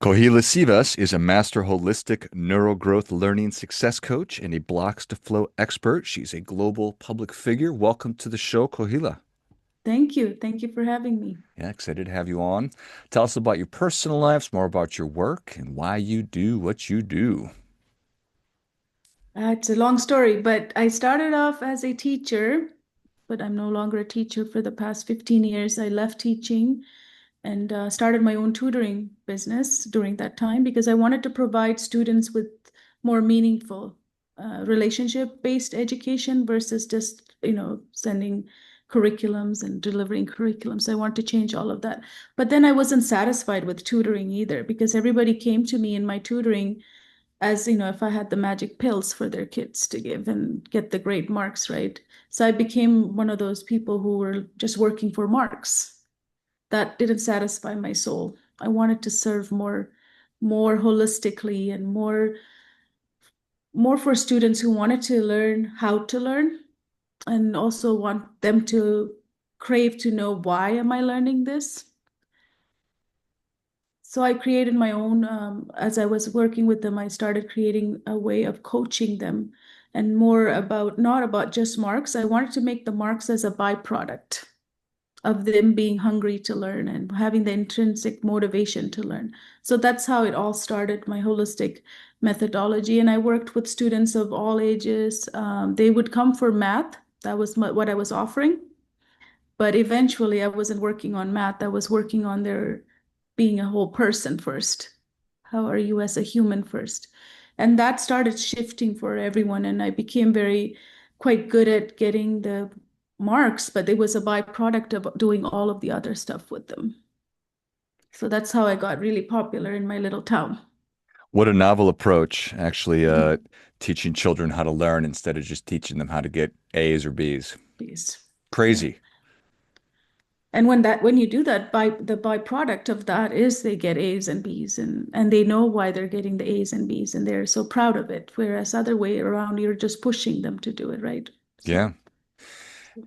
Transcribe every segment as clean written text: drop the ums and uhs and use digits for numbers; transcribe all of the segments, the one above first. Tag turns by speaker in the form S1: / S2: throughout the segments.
S1: Kohila Sivas is a master holistic neurogrowth learning success coach and a blocks to flow expert. She's a global public figure. Welcome to the show, Kohila.
S2: Thank you. Thank you for having me.
S1: Yeah, excited to have you on. Tell us about your personal lives, more about your work, and why you do what you do.
S2: It's a long story, but I started off as a teacher, but I'm no longer a teacher for the past 15 years. I left teaching and started my own tutoring business during that time because I wanted to provide students with more meaningful relationship-based education versus just, sending curriculums and delivering curriculums. I want to change all of that. But then I wasn't satisfied with tutoring either because everybody came to me in my tutoring as if I had the magic pills for their kids to give and get the great marks, right? So I became one of those people who were just working for marks. That didn't satisfy my soul. I wanted to serve more holistically and more for students who wanted to learn how to learn and also want them to crave to know why am I learning this. So I created my own, as I was working with them, I started creating a way of coaching them and more about, not about just marks. I wanted to make the marks as a byproduct of them being hungry to learn and having the intrinsic motivation to learn. So that's how it all started, my holistic methodology. And I worked with students of all ages. They would come for math. That was what I was offering. But eventually, I wasn't working on math. I was working on their being a whole person first. How are you as a human first? And that started shifting for everyone. And I became quite good at getting the marks, but it was a byproduct of doing all of the other stuff with them. So that's how I got really popular in my little town.
S1: What a novel approach, actually, teaching children how to learn instead of just teaching them how to get A's or B's.
S2: Peace. Yeah.
S1: Crazy.
S2: And when you do that, by the byproduct of that is they get A's and B's and they know why they're getting the A's and B's and they're so proud of it. Whereas other way around, you're just pushing them to do it, right? So
S1: Yeah.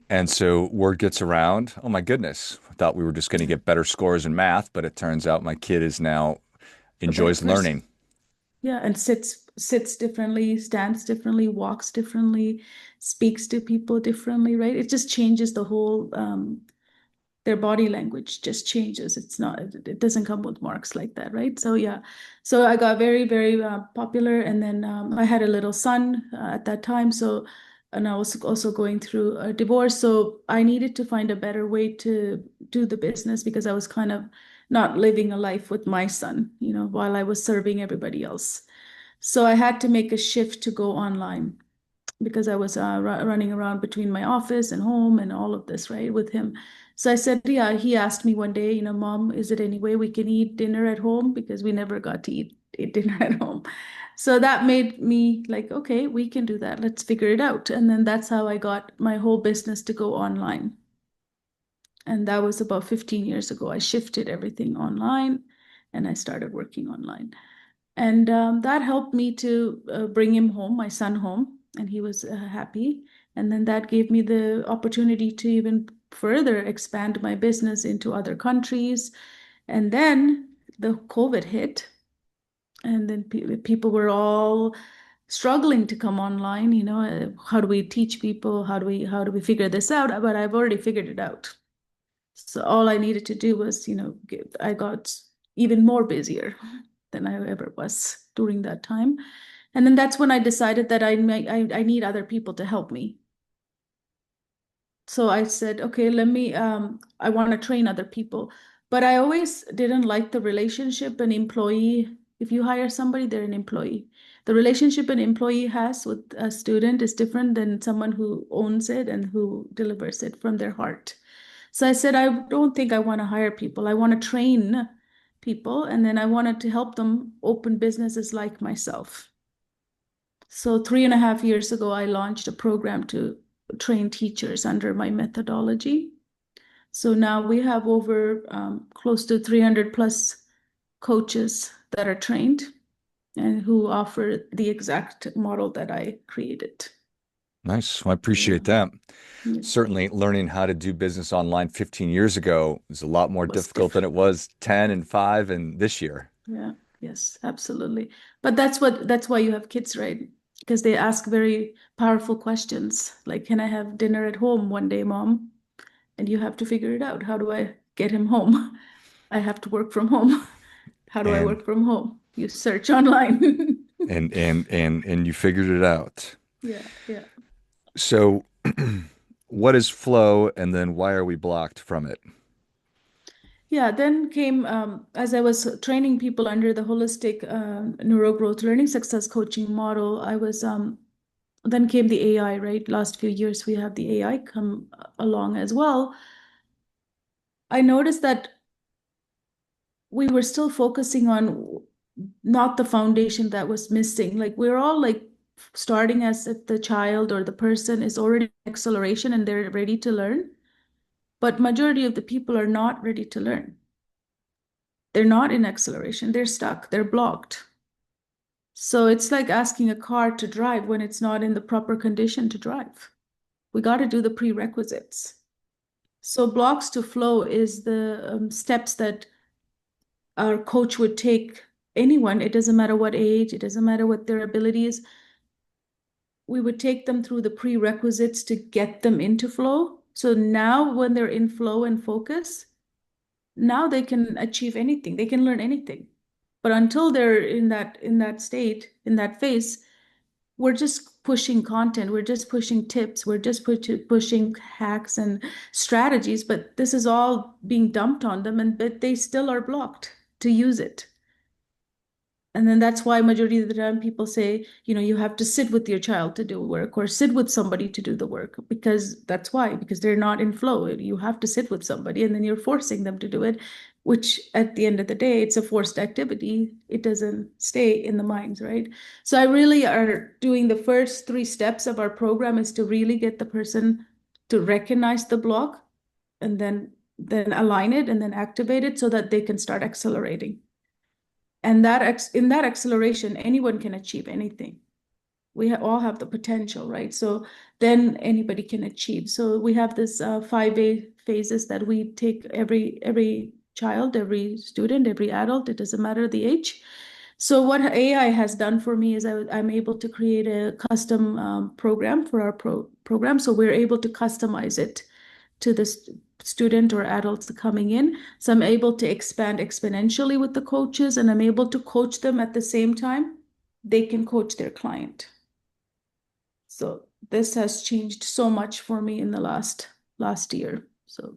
S1: And so word gets around, oh my goodness, I thought we were just going to
S2: yeah,
S1: get better scores in math, but it turns out my kid is now
S2: a better
S1: enjoys
S2: person.
S1: learning.
S2: Yeah, and sits differently, stands differently, walks differently, speaks to people differently, right? It just changes the whole their body language just changes. It doesn't come with marks like that, right? So yeah, so I got very popular, and then I had a little son at that time. So, and I was also going through a divorce, so I needed to find a better way to do the business because I was kind of not living a life with my son, while I was serving everybody else. So I had to make a shift to go online because I was running around between my office and home and all of this, right, with him. So I said, yeah, he asked me one day, Mom, is it any way we can eat dinner at home? Because we never got to eat dinner at home. So that made me like, okay, we can do that. Let's figure it out. And then that's how I got my whole business to go online. And that was about 15 years ago. I shifted everything online and I started working online. And that helped me to bring him home, my son home, and he was happy. And then that gave me the opportunity to even further expand my business into other countries. And then the COVID hit, and then people were all struggling to come online. How do we teach people? How do we figure this out? But I've already figured it out. So all I needed to do was, I got even more busier than I ever was during that time. And then that's when I decided that I need other people to help me. So I said, okay, I want to train other people. But I always didn't like the relationship an employee, if you hire somebody, they're an employee. The relationship an employee has with a student is different than someone who owns it and who delivers it from their heart. So I said, I don't think I want to hire people. I want to train people, and then I wanted to help them open businesses like myself. So 3.5 years ago, I launched a program to train teachers under my methodology. So now we have over close to 300 plus coaches that are trained and who offer the exact model that I created.
S1: Nice. Well, I
S2: So yeah,
S1: appreciate that.
S2: yeah,
S1: Certainly, learning how to do business online 15 years ago is a lot more
S2: was
S1: difficult than
S2: different.
S1: it was 10 and 5 and this year.
S2: Yeah, yes, absolutely. But that's why you have kids, right? Because they ask very powerful questions like, can I have dinner at home one day, mom? And you have to figure it out. How do I get him home? I have to work from home. How do I
S1: And
S2: work from home? You search online.
S1: and you figured it out.
S2: Yeah, yeah.
S1: So what is flow and then why are we blocked from it?
S2: Yeah, then came, as I was training people under the holistic neurogrowth learning success coaching model, then came the AI, right? Last few years, we have the AI come along as well. I noticed that we were still focusing on not the foundation that was missing. Like we're all like starting as if the child or the person is already in acceleration and they're ready to learn, but majority of the people are not ready to learn. They're not in acceleration. They're stuck. They're blocked. So it's like asking a car to drive when it's not in the proper condition to drive. We got to do the prerequisites. So blocks to flow is the steps that our coach would take anyone. It doesn't matter what age, it doesn't matter what their ability is. We would take them through the prerequisites to get them into flow. So now when they're in flow and focus, now they can achieve anything. They can learn anything. But until they're in that state, in that phase, we're just pushing content, we're just pushing tips, we're just pushing hacks and strategies, but this is all being dumped on them, and but they still are blocked to use it. And then that's why majority of the time people say, you have to sit with your child to do work or sit with somebody to do the work, because that's why, because they're not in flow. You have to sit with somebody and then you're forcing them to do it, which at the end of the day, it's a forced activity. It doesn't stay in the minds, right? So I really are doing the first three steps of our program is to really get the person to recognize the block and then align it and then activate it so that they can start accelerating. And in that acceleration, anyone can achieve anything. We all have the potential, right? So then anybody can achieve. So we have this 5 phases that we take every child, every student, every adult. It doesn't matter the age. So what AI has done for me is I'm able to create a custom program for our program. So we're able to customize it to the student or adults coming in. So I'm able to expand exponentially with the coaches, and I'm able to coach them at the same time they can coach their client. So this has changed so much for me in the last year. So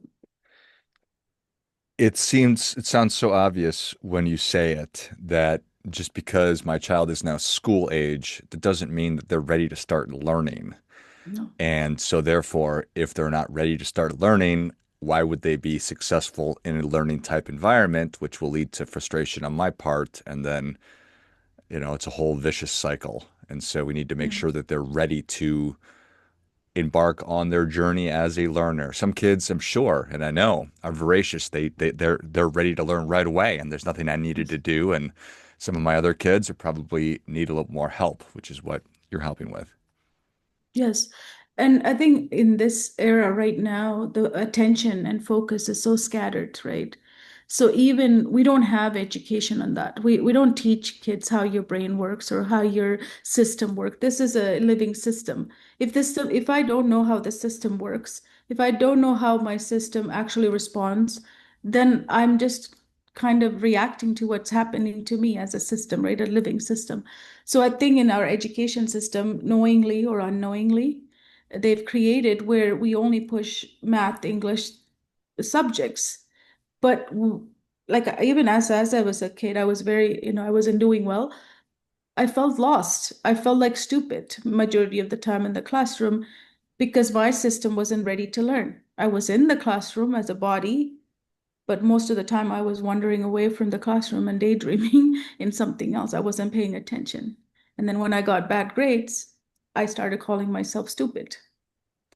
S1: It sounds so obvious when you say it that just because my child is now school age, that doesn't mean that they're ready to start learning.
S2: no.
S1: And so therefore, if they're not ready to start learning, why would they be successful in a learning type environment, which will lead to frustration on my part? And then, it's a whole vicious cycle. And so we need to make
S2: Yeah.
S1: sure that they're ready to embark on their journey as a learner. Some kids, I'm sure, and I know, are voracious. They're ready to learn right away, and there's nothing I needed to do. And some of my other kids are probably need a little more help, which is what you're helping with.
S2: Yes. And I think in this era right now, the attention and focus is so scattered, right? So even we don't have education on that. We don't teach kids how your brain works or how your system works. This is a living system. If I don't know how the system works, if I don't know how my system actually responds, then I'm just kind of reacting to what's happening to me as a system, right? A living system. So I think in our education system, knowingly or unknowingly, they've created where we only push math, English subjects. But like even as I was a kid, I was very, I wasn't doing well. I felt lost. I felt like stupid majority of the time in the classroom because my system wasn't ready to learn. I was in the classroom as a body, but most of the time I was wandering away from the classroom and daydreaming in something else. I wasn't paying attention. And then when I got bad grades, I started calling myself stupid.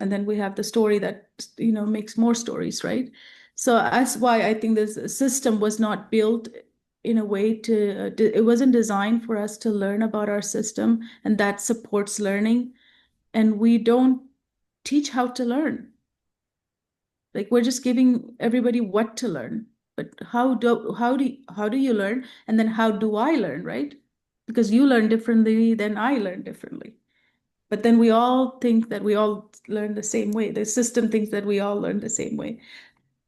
S2: And then we have the story that, makes more stories, right? So that's why I think this system was not built in a way it wasn't designed for us to learn about our system and that supports learning. And we don't teach how to learn. Like we're just giving everybody what to learn. But how do you learn? And then how do I learn, right? Because you learn differently than I learn differently. But then we all think that we all learn the same way. The system thinks that we all learn the same way.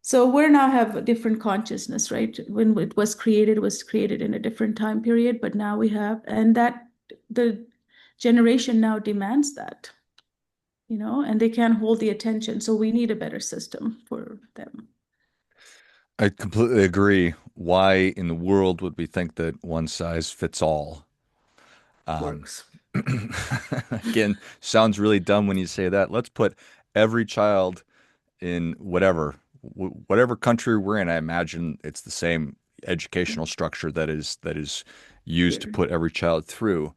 S2: So we now have a different consciousness, right? When it was created in a different time period, but now we have, and that the generation now demands that, and they can't hold the attention. So we need a better system for them.
S1: I completely agree. Why in the world would we think that one size fits all? Um,
S2: Works.
S1: again, sounds really dumb when you say that. Let's put every child in whatever country we're in. I imagine it's the same educational structure that is used to
S2: Here.
S1: put every child through.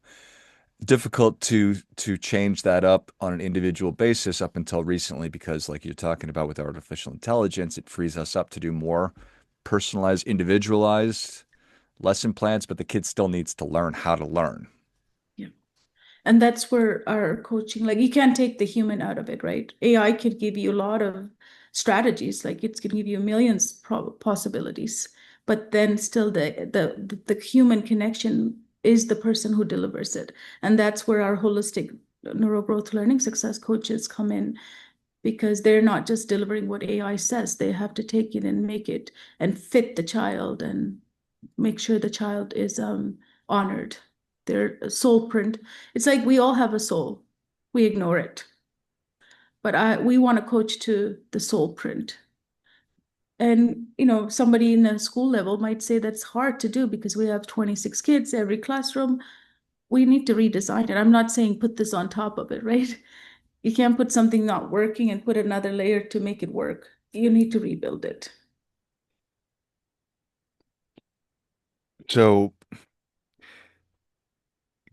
S1: Difficult to change that up on an individual basis up until recently because, like you're talking about with artificial intelligence, it frees us up to do more personalized, individualized lesson plans, but the kid still needs to learn how to learn.
S2: Yeah. And that's where our coaching, like you can't take the human out of it, right? AI could give you a lot of strategies, like it's going to give you millions possibilities, but then still the human connection is the person who delivers it. And that's where our holistic neurogrowth learning success coaches come in because they're not just delivering what AI says. They have to take it and make it and fit the child and make sure the child is honored. Their soul print. It's like we all have a soul. We ignore it. But we want to coach to the soul print. And somebody in a school level might say that's hard to do because we have 26 kids every classroom. We need to redesign it. I'm not saying put this on top of it, right? You can't put something not working and put another layer to make it work. You need to rebuild it.
S1: So,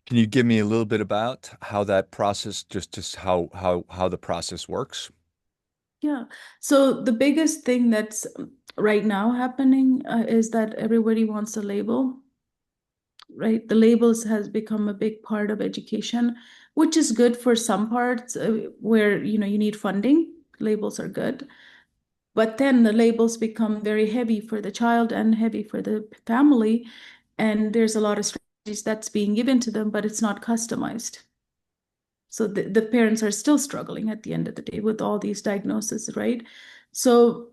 S1: can you give me a little bit about how that process, just how the process works?
S2: Yeah. So the biggest thing that's right now happening is that everybody wants a label, right? The labels has become a big part of education, which is good for some parts where you need funding. Labels are good. But then the labels become very heavy for the child and heavy for the family. And there's a lot of strategies that's being given to them, but it's not customized. So the parents are still struggling at the end of the day with all these diagnoses, right? So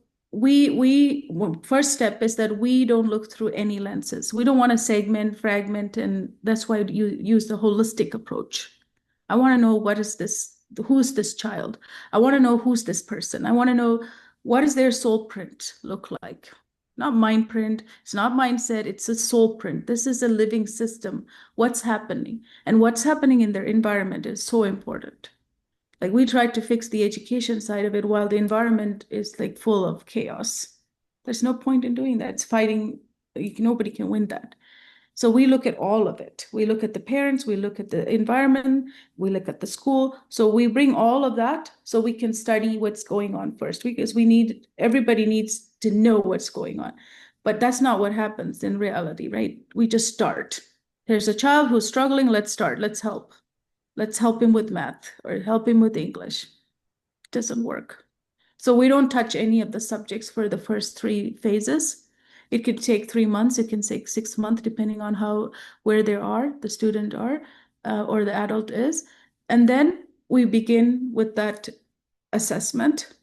S2: first step is that we don't look through any lenses. We don't want to segment, fragment, and that's why you use the holistic approach. I want to know what is this, who's this child? I want to know who's this person. I want to know what does their soul print look like? Not mind print, it's not mindset, it's a soul print. This is a living system. What's happening? And what's happening in their environment is so important. Like we tried to fix the education side of it while the environment is like full of chaos. There's no point in doing that. It's fighting, nobody can win that. So we look at all of it. We look at the parents, we look at the environment, we look at the school. So we bring all of that so we can study what's going on first because everybody needs to know what's going on. But that's not what happens in reality, right? We just start. There's a child who's struggling, let's start, let's help. Let's help him with math or help him with English. It doesn't work. So we don't touch any of the subjects for the first three phases. It could take 3 months, it can take 6 months, depending on where the student are, or the adult is. And then we begin with that assessment,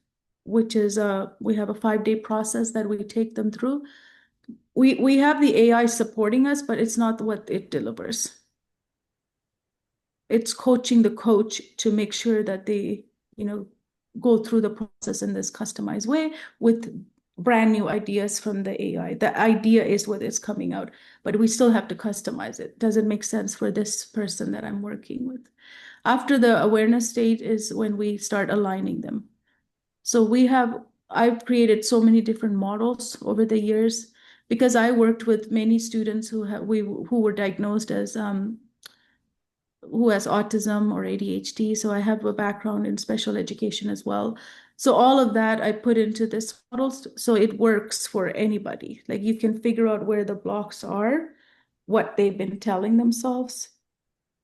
S2: which is we have a 5-day process that we take them through. We have the AI supporting us, but it's not what it delivers. It's coaching the coach to make sure that they, go through the process in this customized way with brand new ideas from the AI. The idea is what is coming out, but we still have to customize it. Does it make sense for this person that I'm working with? After the awareness state is when we start aligning them. So I've created so many different models over the years because I worked with many students who were diagnosed as who has autism or ADHD. So I have a background in special education as well. So all of that I put into this model so it works for anybody. Like you can figure out where the blocks are, what they've been telling themselves,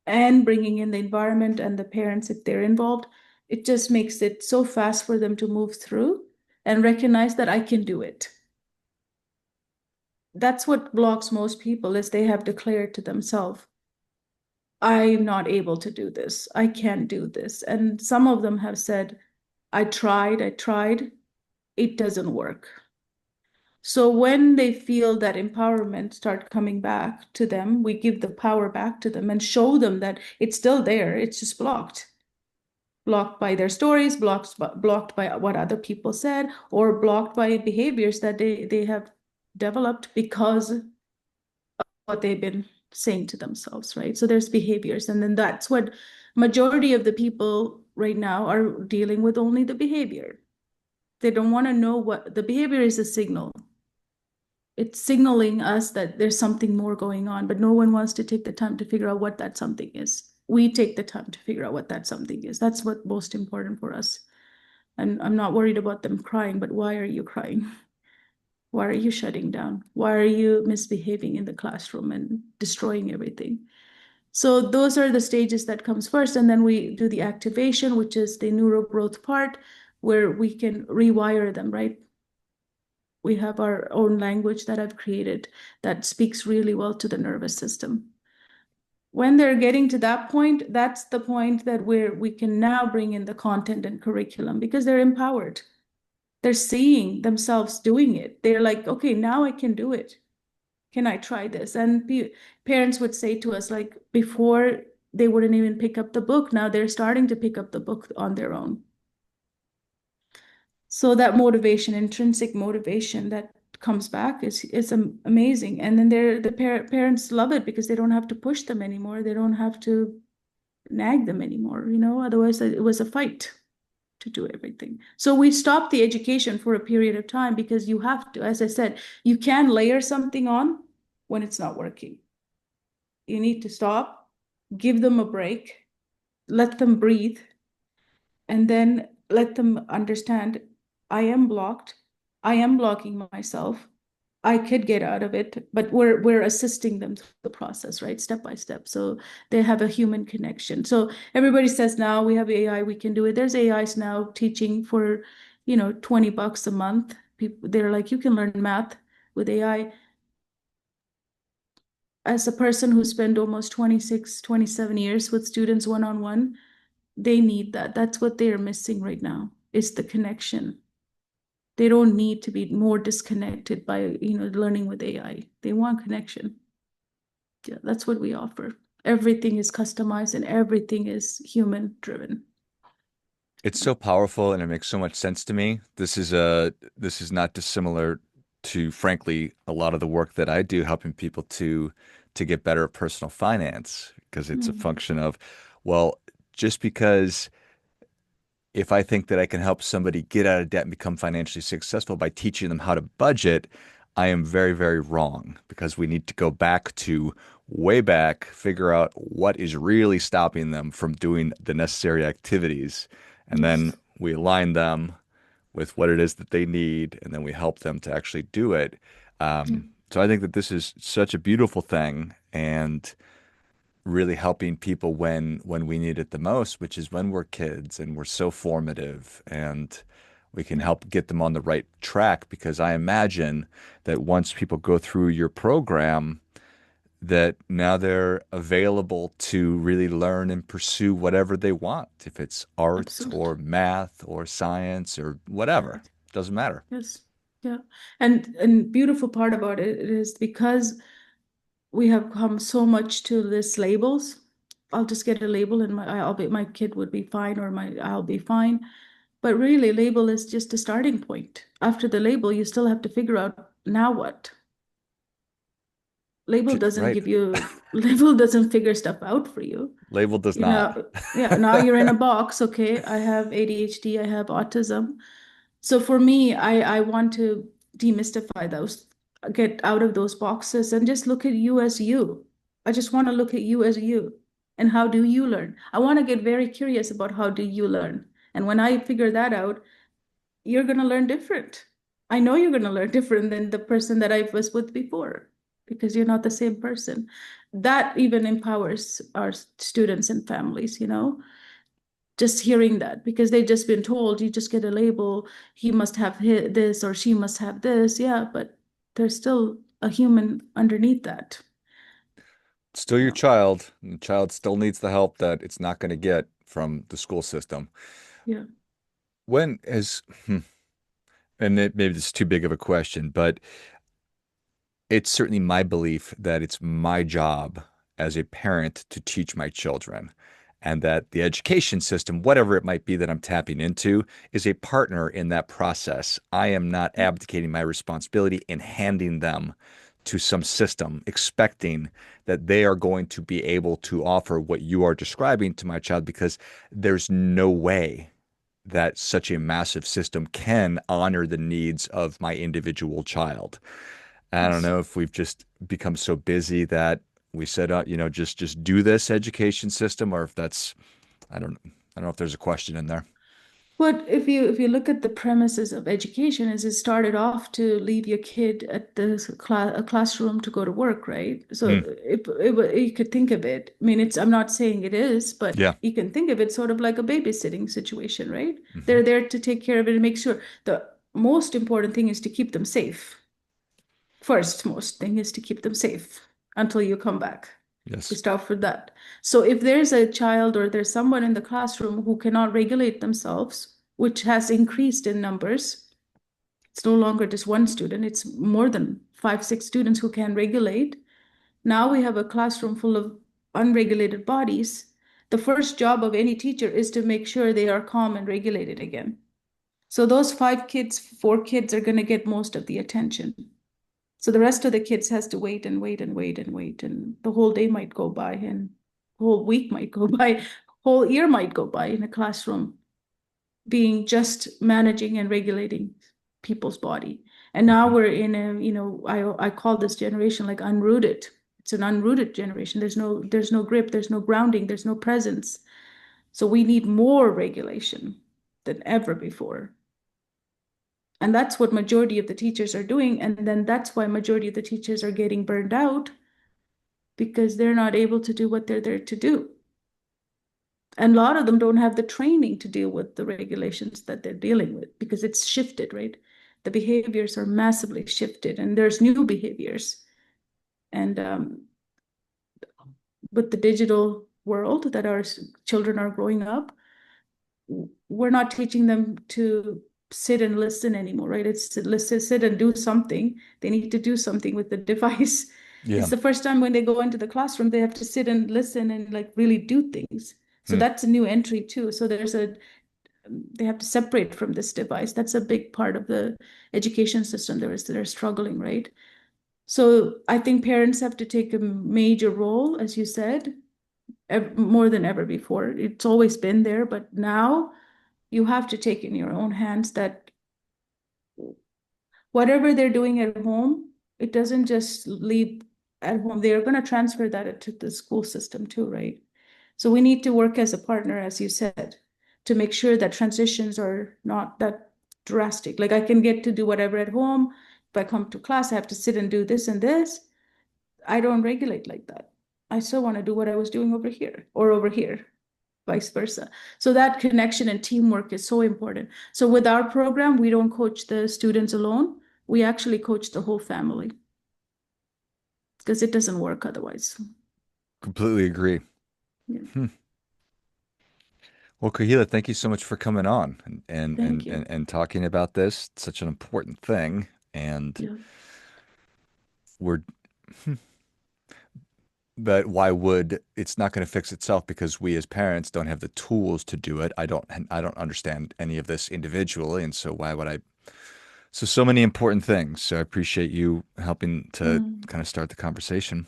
S2: and bringing in the environment and the parents if they're involved. It just makes it so fast for them to move through and recognize that I can do it. that's what blocks most people is they have declared to themselves, I'm not able to do this. I can't do this. And some of them have said, I tried, it doesn't work. So when they feel that empowerment start coming back to them, we give the power back to them and show them that it's still there. It's just blocked. Blocked by their stories, blocked by what other people said, or blocked by behaviors that they have developed because of what they've been saying to themselves, right? So there's behaviors, and then that's what majority of the people right now are dealing with, only the behavior. They don't want to know what the behavior is. A signal. It's signaling us that there's something more going on, but no one wants to take the time to figure out what that something is. We take the time to figure out what that something is. That's what's most important for us. And I'm not worried about them crying, but why are you crying? Why are you shutting down? Why are you misbehaving in the classroom and destroying everything? So those are the stages that comes first. And then we do the activation, which is the neurogrowth part, where we can rewire them, right? We have our own language that I've created that speaks really well to the nervous system. When they're getting to that point, that's the point that we can now bring in the content and curriculum because they're empowered. They're seeing themselves doing it. They're like, okay, now I can do it. Can I try this? And parents would say to us, like, before they wouldn't even pick up the book. Now they're starting to pick up the book on their own. So that motivation, intrinsic motivation that comes back is amazing. And then parents love it because they don't have to push them anymore. They don't have to nag them anymore, otherwise it was a fight to do everything. So we stopped the education for a period of time because you have to, as I said, you can layer something on when it's not working. You need to stop, give them a break, let them breathe, and then let them understand I am blocked. I am blocking myself. I could get out of it, but we're assisting them through the process, right? Step by step. So they have a human connection. So everybody says now we have AI, we can do it. There's AIs now teaching for, $20 a month. People, they're like, you can learn math with AI. As a person who spent almost 26, 27 years with students one-on-one, they need that. That's what they're missing right now, is the connection. They don't need to be more disconnected by, learning with AI. They want connection. Yeah, that's what we offer. Everything is customized and everything is human driven.
S1: It's so powerful and it makes so much sense to me. This is not dissimilar to, frankly, a lot of the work that I do helping people to get better at personal finance because it's a
S2: Mm,
S1: function of, well, just because if I think that I can help somebody get out of debt and become financially successful by teaching them how to budget, I am very, very wrong because we need to go back to way back, figure out what is really stopping them from doing the necessary activities. And then
S2: yes.
S1: we align them with what it is that they need, and then we help them to actually do it.
S2: Yeah,
S1: So I think that this is such a beautiful thing. And really helping people when we need it the most, which is when we're kids and we're so formative and we can
S2: yeah,
S1: help get them on the right track because I imagine that once people go through your program that now they're available to really learn and pursue whatever they want, if it's art or
S2: absolutely.
S1: math or science or whatever,
S2: Right.
S1: doesn't matter.
S2: Yes. Yeah. And beautiful part about it is because we have come so much to this labels. I'll just get a label and my kid would be fine or my I'll be fine. But really, label is just a starting point. After the label, you still have to figure out now what. Label doesn't
S1: Right.
S2: give you label doesn't figure stuff out for you.
S1: Label does
S2: You
S1: not.
S2: know, yeah, now you're in a box. Okay, I have ADHD, I have autism. So for me, I want to demystify those, get out of those boxes and just look at you as you. I just want to look at you as you. And how do you learn? I want to get very curious about how do you learn. And when I figure that out, you're going to learn different. I know you're going to learn different than the person that I was with before because you're not the same person. That even empowers our students and families, just hearing that because they've just been told you just get a label, he must have this or she must have this. Yeah, but they're still a human underneath that.
S1: Still your
S2: Yeah.
S1: child, and the child still needs the help that it's not going to get from the school system.
S2: Yeah.
S1: When has, and maybe this is too big of a question, but it's certainly my belief that it's my job as a parent to teach my children, and that the education system, whatever it might be that I'm tapping into, is a partner in that process. I am not abdicating my responsibility in handing them to some system, expecting that they are going to be able to offer what you are describing to my child, because there's no way that such a massive system can honor the needs of my individual child. I don't
S2: Yes.
S1: know if we've just become so busy that we said, just do this education system, or if that's, I don't know if there's a question in there.
S2: But if you look at the premises of education, is it started off to leave your kid at the classroom to go to work, right? So
S1: Hmm.
S2: you could think of it. I mean, I'm not saying it is, but
S1: Yeah.
S2: you can think of it sort of like a babysitting situation, right?
S1: Hmm.
S2: They're there to take care of it and make sure. The most important thing is to keep them safe. First most thing is to keep them safe until you come back. We
S1: Yes.
S2: start with that. So if there's a child or there's someone in the classroom who cannot regulate themselves, which has increased in numbers, it's no longer just one student, it's more than five, six students who can regulate. Now we have a classroom full of unregulated bodies. The first job of any teacher is to make sure they are calm and regulated again. So those five kids, four kids are going to get most of the attention. So the rest of the kids has to wait and wait and wait and wait, and the whole day might go by, and whole week might go by, whole year might go by in a classroom, being just managing and regulating people's body. And now
S1: Hmm.
S2: we're in a, I call this generation like unrooted. It's an unrooted generation. There's no grip, there's no grounding, there's no presence. So we need more regulation than ever before. And that's what majority of the teachers are doing. And then that's why majority of the teachers are getting burned out because they're not able to do what they're there to do. And a lot of them don't have the training to deal with the regulations that they're dealing with because it's shifted, right? The behaviors are massively shifted and there's new behaviors. And with the digital world that our children are growing up, we're not teaching them to sit and listen anymore, right? It's to listen, sit and do something. They need to do something with the device.
S1: Yeah.
S2: It's the first time when they go into the classroom, they have to sit and listen and like really do things. So
S1: Hmm.
S2: that's a new entry too. So they have to separate from this device. That's a big part of the education system they're struggling, right? So I think parents have to take a major role, as you said, more than ever before. It's always been there, but now you have to take in your own hands that whatever they're doing at home, it doesn't just leave at home. They're going to transfer that to the school system too, right? So we need to work as a partner, as you said, to make sure that transitions are not that drastic. Like I can get to do whatever at home. If I come to class, I have to sit and do this and this. I don't regulate like that. I still want to do what I was doing over here or over here, vice versa. So that connection and teamwork is so important. So with our program, we don't coach the students alone. We actually coach the whole family because it doesn't work otherwise.
S1: Completely agree.
S2: Yeah.
S1: Hmm. Well, Kahila, thank you so much for coming on
S2: Thank you.
S1: and talking about this. It's such an important thing. And
S2: Yeah.
S1: we're, but why would it's not going to fix itself because we as parents don't have the tools to do it. I don't understand any of this individually, and so why would I? So many important things. So I appreciate you helping to
S2: Mm.
S1: kind of start the conversation.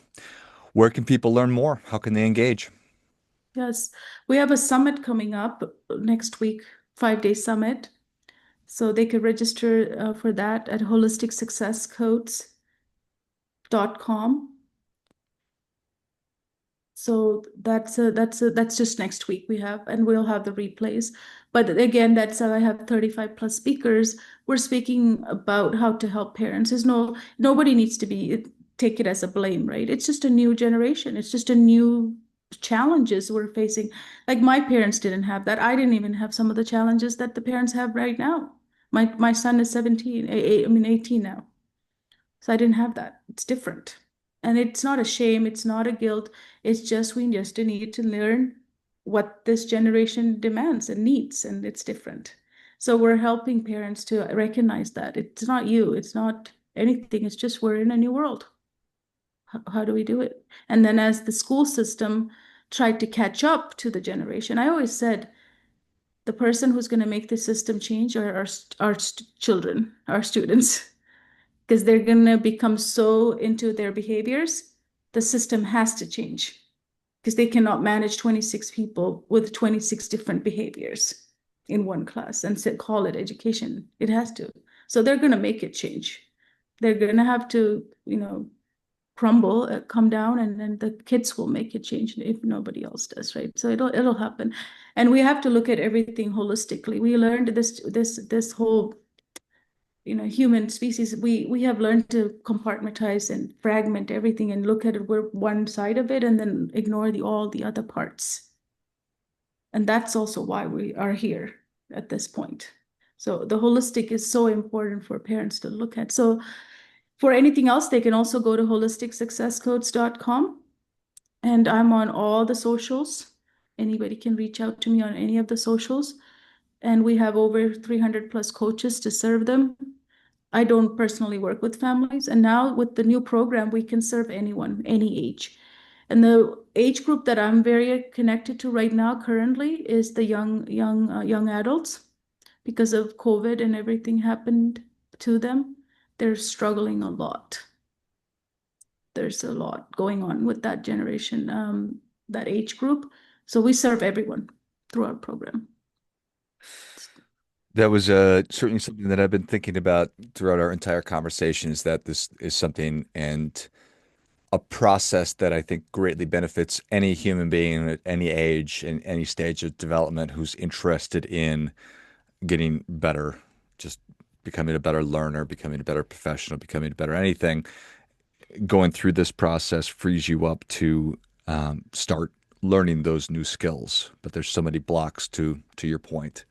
S1: Where can people learn more? How can they engage?
S2: Yes. We have a summit coming up next week, 5-day summit. So they could register for that at holisticsuccesscoach.com. So that's just next week we have, and we'll have the replays. But again, that's I have 35 plus speakers. We're speaking about how to help parents. Nobody needs to take it as a blame, right? It's just a new generation. It's just a new challenges we're facing. Like my parents didn't have that. I didn't even have some of the challenges that the parents have right now. My son is 17, I mean 18 now. So I didn't have that. It's different. And it's not a shame, it's not a guilt. It's just we just need to learn what this generation demands and needs, and it's different. So we're helping parents to recognize that it's not you, it's not anything, it's just we're in a new world. How do we do it? And then as the school system tried to catch up to the generation, I always said the person who's going to make the system change are our children, our students, because they're going to become so into their behaviors. The system has to change because they cannot manage 26 people with 26 different behaviors in one class and call it education. It has to. So they're going to make it change. They're going to have to, crumble, come down, and then the kids will make it change if nobody else does, right? So it'll happen, and we have to look at everything holistically. We learned this whole human species. We have learned to compartmentalize and fragment everything and look at it. We're one side of it, and then ignore all the other parts. And that's also why we are here at this point. So the holistic is so important for parents to look at. So for anything else, they can also go to holisticsuccesscoach.com. And I'm on all the socials. Anybody can reach out to me on any of the socials. And we have over 300 plus coaches to serve them. I don't personally work with families. And now with the new program, we can serve anyone, any age. And the age group that I'm very connected to right now currently is the young adults because of COVID and everything happened to them. They're struggling a lot. There's a lot going on with that generation, that age group. So we serve everyone through our program.
S1: That was certainly something that I've been thinking about throughout our entire conversation is that this is something and a process that I think greatly benefits any human being at any age and any stage of development who's interested in getting better, just becoming a better learner, becoming a better professional, becoming a better anything. Going through this process frees you up to start learning those new skills. But there's so many blocks to your point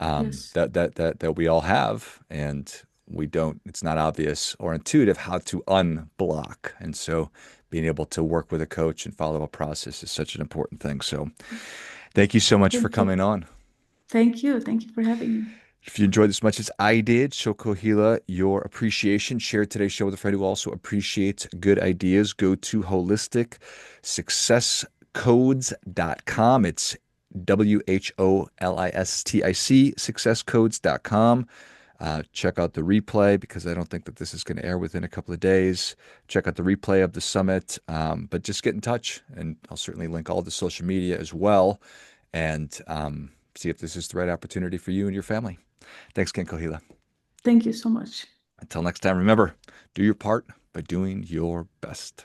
S2: Yes.
S1: that we all have, and we don't. It's not obvious or intuitive how to unblock, and so being able to work with a coach and follow a process is such an important thing. So, thank you so much for
S2: Thank you.
S1: coming on.
S2: Thank you. Thank you for having me.
S1: If you enjoyed this as much as I did, show Kohila your appreciation. Share today's show with a friend who also appreciates good ideas. Go to holisticsuccesscodes.com. It's WHOLISTIC, successcodes.com. Check out the replay because I don't think that this is going to air within a couple of days. Check out the replay of the summit, but just get in touch, and I'll certainly link all the social media as well, and see if this is the right opportunity for you and your family. Thanks again, Kohila.
S2: Thank you so much.
S1: Until next time, remember, do your part by doing your best.